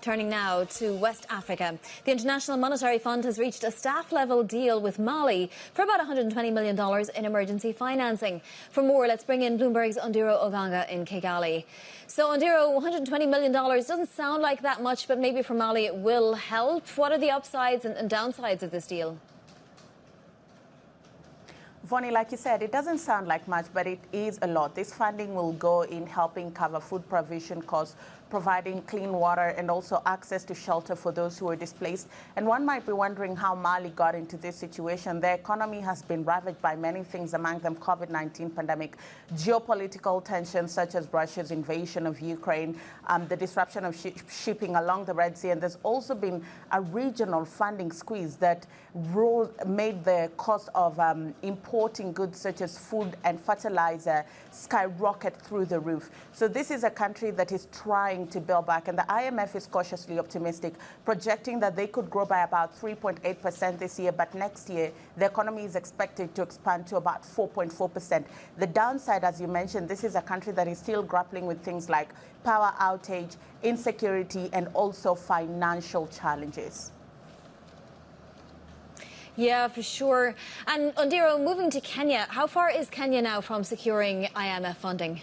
Turning now to West Africa. The International Monetary Fund has reached a staff-level deal with Mali for about $120 million in emergency financing. For more, let's bring in Bloomberg's Ondiro Oganga in Kigali. So, Ondiro, $120 million doesn't sound like that much, but maybe for Mali it will help. What are the upsides and downsides of this deal? Vonnie, like you said, it doesn't sound like much, but it is a lot. This funding will go in helping cover food provision costs, providing clean water and also access to shelter for those who are displaced. And one might be wondering how Mali got into this situation. Their economy has been ravaged by many things, among them COVID-19 pandemic, geopolitical tensions such as Russia's invasion of Ukraine, the disruption of shipping along the Red Sea. And there's also been a regional funding squeeze that made the cost of importing goods such as food and fertilizer skyrocket through the roof. So this is a country that is trying to build back, and the IMF is cautiously optimistic, projecting that they could grow by about 3.8% this year, but next year the economy is expected to expand to about 4.4%. The downside, as you mentioned, this is a country that is still grappling with things like power outage, insecurity, and also financial challenges. Yeah, for sure. And Ondiro, moving to Kenya, how far is Kenya now from securing IMF funding?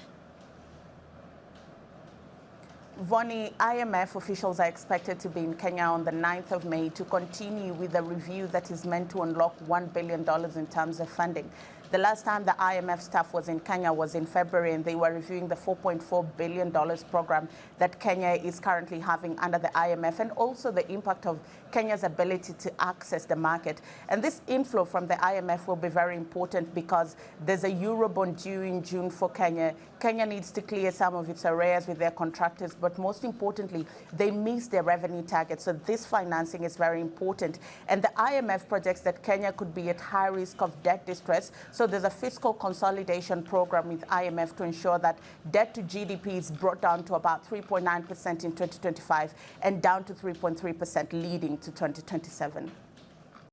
Vonnie, IMF officials are expected to be in Kenya on the 9th of May to continue with a review that is meant to unlock $1 billion in terms of funding. The last time the IMF staff was in Kenya was in February, and they were reviewing the $4.4 billion program that Kenya is currently having under the IMF, and also the impact of Kenya's ability to access the market. And this inflow from the IMF will be very important because there's a Eurobond due in June for Kenya. Kenya needs to clear some of its arrears with their contractors, but most importantly, they missed their revenue target. So this financing is very important. And the IMF projects that Kenya could be at high risk of debt distress. So there's a fiscal consolidation program with IMF to ensure that debt to GDP is brought down to about 3.9% in 2025 and down to 3.3% leading to 2027.